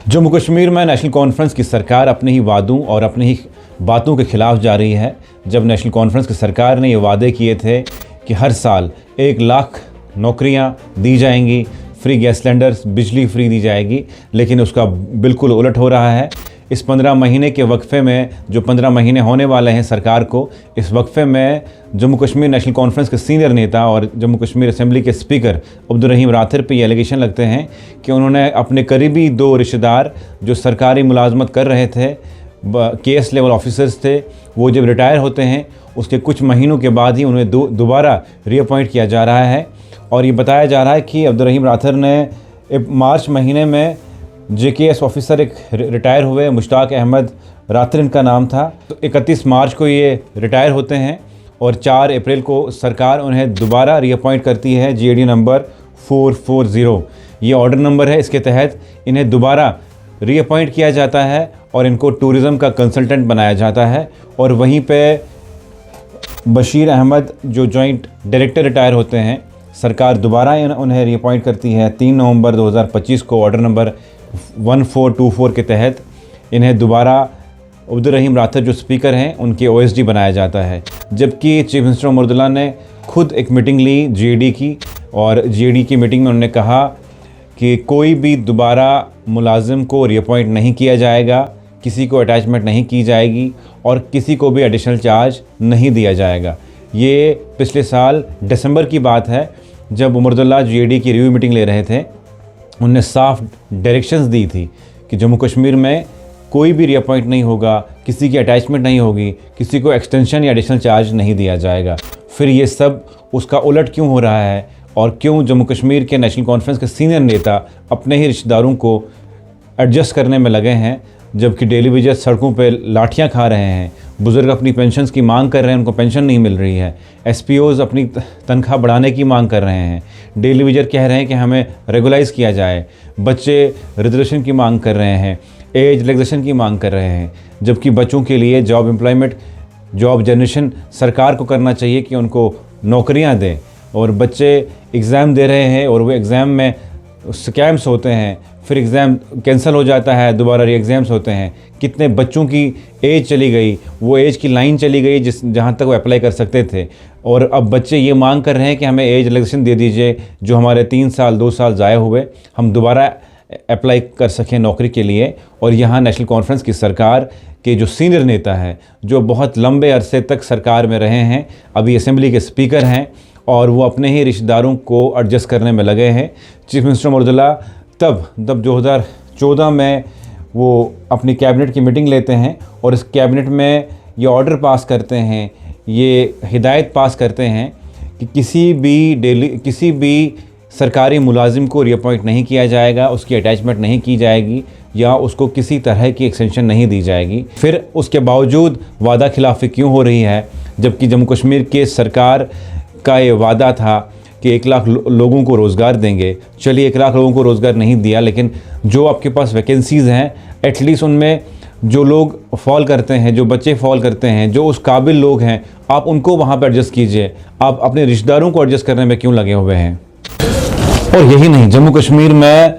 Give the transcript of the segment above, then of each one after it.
जम्मू कश्मीर में national conference की सरकार अपने ही वादों और अपनी ही बातों के खिलाफ जा रही है। जब नेशनल कॉन्फ्रेंस की सरकार ने ये वादे किए थे कि हर साल 1 लाख नौकरियां दी जाएंगी, फ्री गैस सिलेंडर्स, बिजली फ्री दी जाएगी, लेकिन उसका बिल्कुल उलट हो रहा है। इस 15 महीने के वक्फे में, जो 15 महीने होने वाले हैं सरकार को, इस वक्फे में जम्मू कश्मीर नेशनल कॉन्फ्रेंस के सीनियर नेता और जम्मू कश्मीर असेंबली के स्पीकर अब्दुल रहीम राथिर पे ये एलिगेशन लगते हैं कि उन्होंने अपने करीबी 2 रिश्तेदार जो सरकारी मुलाजमत कर रहे थे, केएस लेवल ऑफिसर्स थे, वो जब रिटायर होते हैं उसके कुछ महीनों के बाद ही उन्हें दोबारा रीअपॉइंट किया जा रहा है। और ये बताया जा रहा है कि अब्दुल रहीम राथिर ने मार्च महीने में JKS ऑफिसर एक रिटायर हुए, मुश्ताक अहमद राथिर इनका नाम था, तो 31 मार्च को ये रिटायर होते हैं और 4 अप्रैल को सरकार उन्हें दोबारा रीअपॉइंट करती है। GAD नंबर 440 ये ऑर्डर नंबर है। इसके तहत इन्हें दोबारा रीअपॉइंट किया जाता है और इनको टूरिज़म का कंसल्टेंट बनाया जाता है। और वहीं पे बशीर अहमद जो जॉइंट डायरेक्टर रिटायर होते हैं, सरकार दोबारा उन्हें रीअपॉइंट करती है 3 नवंबर 2025 को ऑर्डर नंबर 1424 के तहत इन्हें दोबारा अब्दुल रहीम राथिर जो स्पीकर हैं उनके OSD बनाया जाता है। जबकि चीफ मिनिस्टर उमर ने खुद एक मीटिंग ली GAD की, और GAD की मीटिंग में उन्होंने कहा कि कोई भी दोबारा मुलाजिम को रीअपॉइंट नहीं किया जाएगा, किसी को अटैचमेंट नहीं की जाएगी और किसी को भी एडिशनल चार्ज नहीं दिया जाएगा। ये पिछले साल दिसंबर की बात है, जब उमर GAD की रिव्यू मीटिंग ले रहे थे। उन्होंने साफ डायरेक्शंस दी थी कि जम्मू कश्मीर में कोई भी रीअपॉइंट नहीं होगा, किसी की अटैचमेंट नहीं होगी, किसी को एक्सटेंशन या एडिशनल चार्ज नहीं दिया जाएगा। फिर ये सब उसका उलट क्यों हो रहा है और क्यों जम्मू कश्मीर के नेशनल कॉन्फ्रेंस के सीनियर नेता अपने ही रिश्तेदारों को एडजस्ट करने में लगे हैं, जबकि डेली वेजर सड़कों पर लाठियाँ खा रहे हैं, बुज़ुर्ग अपनी पेंशन्स की मांग कर रहे हैं, उनको पेंशन नहीं मिल रही है, SPOs अपनी तनख्वाह बढ़ाने की मांग कर रहे हैं, डेली वेजर कह रहे हैं कि हमें रेगुलाइज़ किया जाए, बच्चे रिजर्वेशन की मांग कर रहे हैं, एज रिलैक्सेशन की मांग कर रहे हैं। जबकि बच्चों के लिए जॉब एम्प्लॉयमेंट, जॉब जनरेशन सरकार को करना चाहिए कि उनको नौकरियां दें, और बच्चे एग्ज़ाम दे रहे हैं और वो एग्ज़ाम में स्कैम्स होते हैं, फिर एग्ज़ाम कैंसिल हो जाता है, दोबारा री एग्ज़ाम्स होते हैं। कितने बच्चों की एज चली गई, वो एज की लाइन चली गई जहाँ तक वो अप्लाई कर सकते थे, और अब बच्चे ये मांग कर रहे हैं कि हमें एज रिलैक्सेशन दे दीजिए, जो हमारे 3 साल 2 साल ज़ाया हुए, हम दोबारा अप्लाई कर सकें नौकरी के लिए। और यहाँ नेशनल कॉन्फ्रेंस की सरकार के जो सीनियर नेता हैं, जो बहुत लंबे अरसे तक सरकार में रहे हैं, अभी असेंबली के स्पीकर हैं, और वो अपने ही रिश्तेदारों को एडजस्ट करने में लगे हैं। चीफ मिनिस्टर उमर तब 2014 में वो अपनी कैबिनेट की मीटिंग लेते हैं और इस कैबिनेट में ये ऑर्डर पास करते हैं, ये हिदायत पास करते हैं कि किसी भी सरकारी मुलाजिम को रीअपॉइंट नहीं किया जाएगा, उसकी अटैचमेंट नहीं की जाएगी या उसको किसी तरह की एक्सटेंशन नहीं दी जाएगी। फिर उसके बावजूद वादा खिलाफी क्यों हो रही है, जबकि जम्मू कश्मीर के सरकार का ये वादा था कि 1 लाख लोगों को रोज़गार देंगे। चलिए 1 लाख लोगों को रोज़गार नहीं दिया, लेकिन जो आपके पास वैकेंसीज़ हैं, एटलीस्ट उनमें जो लोग फॉल करते हैं, जो बच्चे फॉल करते हैं, जो उस काबिल लोग हैं, आप उनको वहाँ पर एडजस्ट कीजिए। आप अपने रिश्तेदारों को एडजस्ट करने में क्यों लगे हुए हैं? और यही नहीं, जम्मू कश्मीर में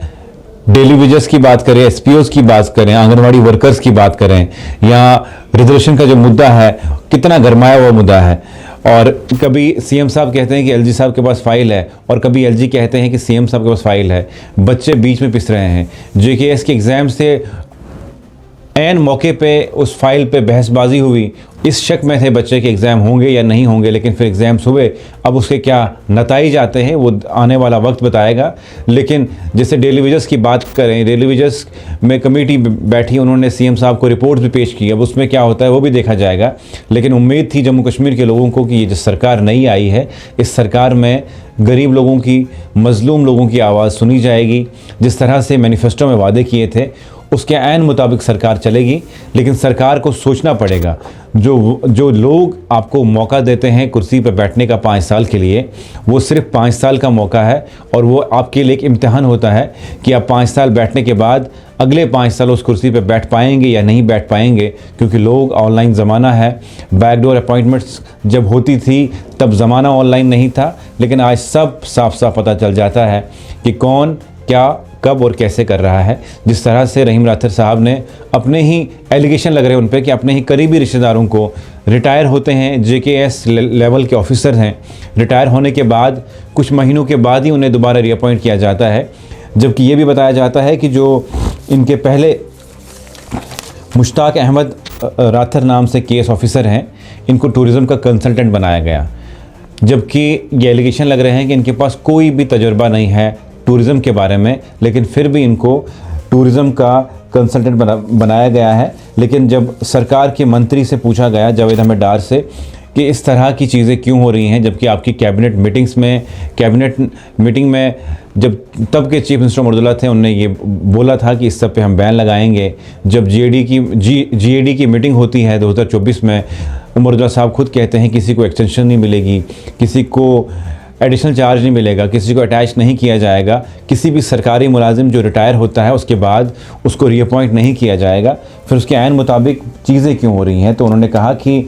डेली वेजर्स की बात करें, SPOs की बात करें, आंगनवाड़ी वर्कर्स की बात करें, या रिजर्वेशन का जो मुद्दा है कितना गरमाया हुआ मुद्दा है। और कभी CM साहब कहते हैं कि LG साहब के पास फाइल है, और कभी LG कहते हैं कि CM साहब के पास फाइल है। बच्चे बीच में पिस रहे हैं। JKS के एग्ज़ाम से ऐन मौके पे उस फाइल पे बहसबाजी हुई, इस शक में थे बच्चे के एग्ज़ाम होंगे या नहीं होंगे, लेकिन फिर एग्ज़ाम्स हुए। अब उसके क्या नतीजे आते हैं वो आने वाला वक्त बताएगा। लेकिन जैसे डेली वेजर्स की बात करें, डेली वेजर्स में कमेटी बैठी, उन्होंने CM साहब को रिपोर्ट भी पेश की। अब उसमें क्या होता है वो भी देखा जाएगा। लेकिन उम्मीद थी जम्मू कश्मीर के लोगों को कि ये जो सरकार नई आई है, इस सरकार में गरीब लोगों की, मज़लूम लोगों की आवाज़ सुनी जाएगी। जिस तरह से मैनिफेस्टो में वादे किए थे उसके ऐन मुताबिक सरकार चलेगी। लेकिन सरकार को सोचना पड़ेगा, जो लोग आपको मौका देते हैं कुर्सी पर बैठने का 5 साल के लिए, वो सिर्फ 5 साल का मौका है, और वो आपके लिए एक इम्तिहान होता है कि आप 5 साल बैठने के बाद अगले 5 साल उस कुर्सी पर बैठ पाएंगे या नहीं बैठ पाएंगे। क्योंकि लोग, ऑनलाइन ज़माना है, बैकडोर अपॉइंटमेंट्स जब होती थी तब ज़माना ऑनलाइन नहीं था, लेकिन आज सब साफ साफ पता चल जाता है कि कौन क्या कब और कैसे कर रहा है। जिस तरह से रहीम राठौर साहब ने अपने ही एलिगेशन लग रहे हैं उन पे कि अपने ही करीबी रिश्तेदारों को रिटायर होते हैं, JKS लेवल के ऑफिसर हैं, रिटायर होने के बाद कुछ महीनों के बाद ही उन्हें दोबारा रीअपॉइंट किया जाता है। जबकि ये भी बताया जाता है कि जो इनके पहले मुश्ताक अहमद राठौर नाम से केस ऑफिसर हैं, इनको टूरिज़्म का कंसल्टेंट बनाया गया। जबकि ये एलिगेशन लग रहे हैं कि इनके पास कोई भी तजुर्बा नहीं है टूरिज़्म के बारे में, लेकिन फिर भी इनको टूरिज़्म का कंसल्टेंट बनाया गया है। लेकिन जब सरकार के मंत्री से पूछा गया, जावेद अहमद डार से, कि इस तरह की चीज़ें क्यों हो रही हैं, जबकि आपकी कैबिनेट मीटिंग में जब तब के चीफ मिनिस्टर उमर थे, उन्होंने ये बोला था कि इस सब पे हम बैन लगाएंगे। जब GAD की मीटिंग होती है 2024 में, उमर साहब खुद कहते हैं किसी को एक्सटेंशन नहीं मिलेगी, किसी को एडिशनल चार्ज नहीं मिलेगा, किसी को अटैच नहीं किया जाएगा, किसी भी सरकारी मुलाजिम जो रिटायर होता है उसके बाद उसको रीअपॉइंट नहीं किया जाएगा। फिर उसके ऐन मुताबिक चीज़ें क्यों हो रही हैं? तो उन्होंने कहा कि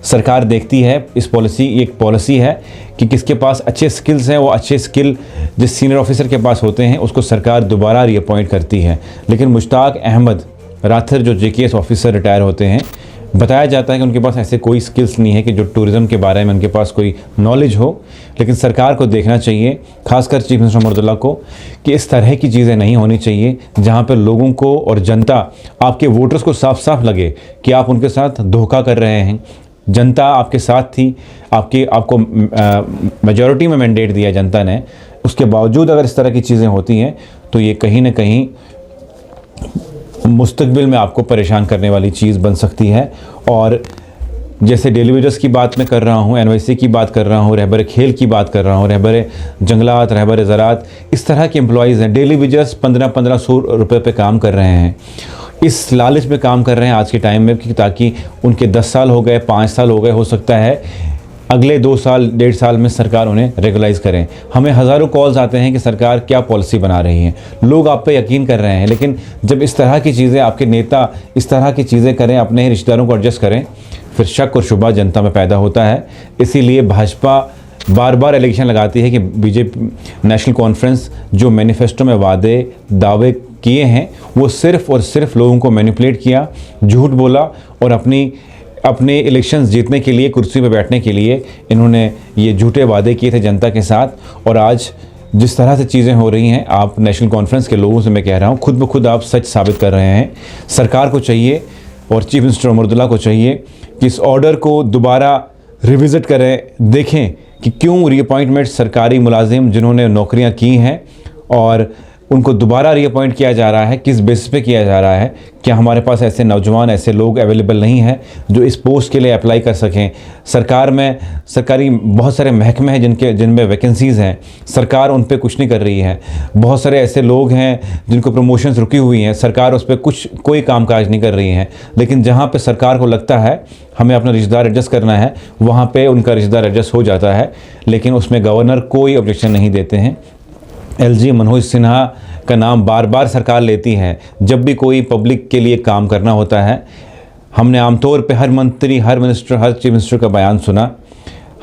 सरकार देखती है, एक पॉलिसी है कि किसके पास अच्छे स्किल्स हैं, वो अच्छे स्किल जिस सीनियर ऑफिसर के पास होते हैं उसको सरकार दोबारा रीअपॉइंट करती है। लेकिन मुश्ताक अहमद राठौर जो JKS ऑफिसर रिटायर होते हैं, बताया जाता है कि उनके पास ऐसे कोई स्किल्स नहीं है कि जो टूरिज़्म के बारे में उनके पास कोई नॉलेज हो। लेकिन सरकार को देखना चाहिए, खासकर चीफ मिनिस्टर उमर को, कि इस तरह की चीज़ें नहीं होनी चाहिए जहां पर लोगों को और जनता, आपके वोटर्स को साफ साफ लगे कि आप उनके साथ धोखा कर रहे हैं। जनता आपके साथ थी, आपको मेजॉरिटी में मैंडेट दिया जनता ने, उसके बावजूद अगर इस तरह की चीज़ें होती हैं तो ये कहीं ना कहीं मुस्तकबिल में आपको परेशान करने वाली चीज़ बन सकती है। और जैसे डेली वेजर्स की बात मैं कर रहा हूँ, NYC की बात कर रहा हूँ, रहबर खेल की बात कर रहा हूँ, रहबर जंगलात, रहबर ज़रात, इस तरह के एम्प्लॉयज़ हैं। डेली वेजर्स 1500 रुपये पे काम कर रहे हैं, इस लालच में काम कर रहे हैं आज के टाइम में कि ताकि उनके 10 साल हो गए, 5 साल हो गए, हो सकता है अगले 2 साल 1.5 साल में सरकार उन्हें रेगुलाइज़ करें। हमें हज़ारों कॉल्स आते हैं कि सरकार क्या पॉलिसी बना रही है, लोग आप पे यकीन कर रहे हैं। लेकिन जब इस तरह की चीज़ें, आपके नेता इस तरह की चीज़ें करें, अपने ही रिश्तेदारों को एडजस्ट करें, फिर शक और शुबा जनता में पैदा होता है। इसीलिए भाजपा बार बार एलिगेशन लगाती है कि BJP नेशनल कॉन्फ्रेंस जो मैनिफेस्टो में दावे किए हैं वो सिर्फ़ और सिर्फ लोगों को मैनिपुलेट किया, झूठ बोला और अपने इलेक्शंस जीतने के लिए, कुर्सी पर बैठने के लिए इन्होंने ये झूठे वादे किए थे जनता के साथ। और आज जिस तरह से चीज़ें हो रही हैं, आप नेशनल कॉन्फ्रेंस के लोगों से मैं कह रहा हूँ, खुद ब खुद आप सच साबित कर रहे हैं। सरकार को चाहिए और चीफ मिनिस्टर उमर को चाहिए कि इस ऑर्डर को दोबारा रिविज़िट करें, देखें कि क्यों रीअपॉइंटमेंट सरकारी मुलाजिम जिन्होंने नौकरियाँ की हैं और उनको दोबारा रीअपॉइंट किया जा रहा है, किस बेसिस पे किया जा रहा है। क्या हमारे पास ऐसे नौजवान, ऐसे लोग अवेलेबल नहीं हैं जो इस पोस्ट के लिए अप्लाई कर सकें? सरकारी बहुत सारे महकमे हैं जिनमें वैकेंसीज़ हैं, सरकार उन पे कुछ नहीं कर रही है। बहुत सारे ऐसे लोग हैं जिनको प्रमोशंस रुकी हुई हैं, सरकार उस पर कोई कामकाज नहीं कर रही है। लेकिन जहाँ पर सरकार को लगता है हमें अपना रिश्तेदार एडजस्ट करना है, वहाँ पर उनका रिश्तेदार एडजस्ट हो जाता है, लेकिन उसमें गवर्नर कोई ऑब्जेक्शन नहीं देते हैं। LG मनोज सिन्हा का नाम बार बार सरकार लेती है जब भी कोई पब्लिक के लिए काम करना होता है। हमने आमतौर पे हर मंत्री, हर मिनिस्टर, हर चीफ मिनिस्टर का बयान सुना,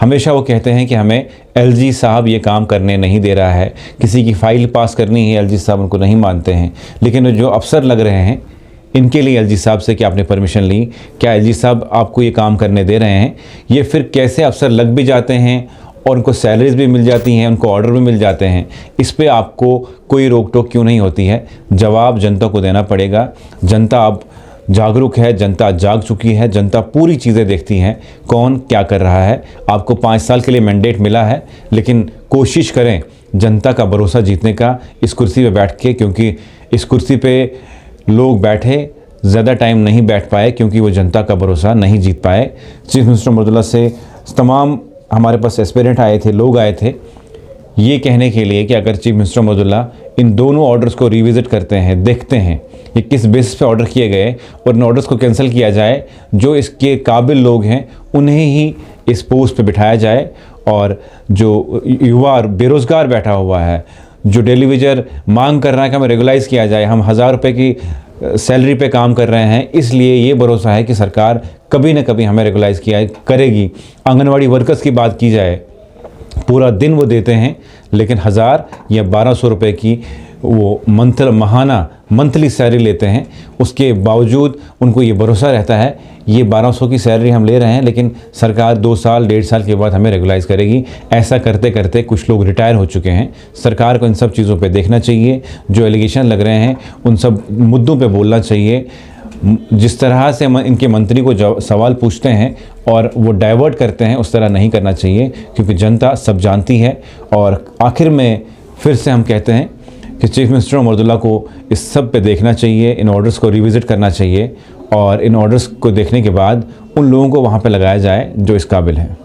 हमेशा वो कहते हैं कि हमें LG साहब ये काम करने नहीं दे रहा है, किसी की फ़ाइल पास करनी है LG साहब उनको नहीं मानते हैं। लेकिन जो अफसर लग रहे हैं इनके लिए LG साहब से क्या आपने परमिशन ली, क्या LG साहब आपको ये काम करने दे रहे हैं? ये फिर कैसे अफसर लग भी जाते हैं और उनको सैलरीज भी मिल जाती हैं, उनको ऑर्डर भी मिल जाते हैं? इस पे आपको कोई रोक टोक क्यों नहीं होती है? जवाब जनता को देना पड़ेगा। जनता अब जागरूक है, जनता जाग चुकी है, जनता पूरी चीज़ें देखती हैं कौन क्या कर रहा है। आपको 5 साल के लिए मैंडेट मिला है, लेकिन कोशिश करें जनता का भरोसा जीतने का इस कुर्सी पे बैठ के, क्योंकि इस कुर्सी पे लोग बैठे ज़्यादा टाइम नहीं बैठ पाए क्योंकि वो जनता का भरोसा नहीं जीत पाए। चीफ मिनिस्टर उमर से तमाम हमारे पास एस्पिरेंट आए थे, लोग आए थे ये कहने के लिए कि अगर चीफ मिनिस्टर उमर इन दोनों ऑर्डर्स को रिविज़िट करते हैं, देखते हैं ये किस बेसिस पे ऑर्डर किए गए और इन ऑर्डर्स को कैंसिल किया जाए, जो इसके काबिल लोग हैं उन्हें ही इस पोस्ट पे बिठाया जाए, और जो युवा बेरोज़गार बैठा हुआ है, जो डेली वेजर मांग कर रहा है कि हमें रेगुलाइज़ किया जाए, हम 1000 रुपये की सैलरी पे काम कर रहे हैं, इसलिए ये भरोसा है कि सरकार कभी न कभी हमें रेगुलाइज़ किया करेगी। आंगनवाड़ी वर्कर्स की बात की जाए, पूरा दिन वो देते हैं, लेकिन 1000 या 1200 रुपये की वो महाना मंथली सैलरी लेते हैं, उसके बावजूद उनको ये भरोसा रहता है ये 1200 की सैलरी हम ले रहे हैं, लेकिन सरकार 2 साल 1.5 साल के बाद हमें रेगुलाइज़ करेगी। ऐसा करते करते कुछ लोग रिटायर हो चुके हैं। सरकार को इन सब चीज़ों पे देखना चाहिए, जो एलिगेशन लग रहे हैं उन सब मुद्दों पे बोलना चाहिए। जिस तरह से इनके मंत्री को सवाल पूछते हैं और वो डाइवर्ट करते हैं, उस तरह नहीं करना चाहिए, क्योंकि जनता सब जानती है। और आखिर में फिर से हम कहते हैं कि चीफ मिनिस्टर उमर अब्दुल्ला को इस सब पे देखना चाहिए, इन ऑर्डर्स को रिविज़िट करना चाहिए और इन ऑर्डर्स को देखने के बाद उन लोगों को वहाँ पे लगाया जाए जो इस काबिल हैं।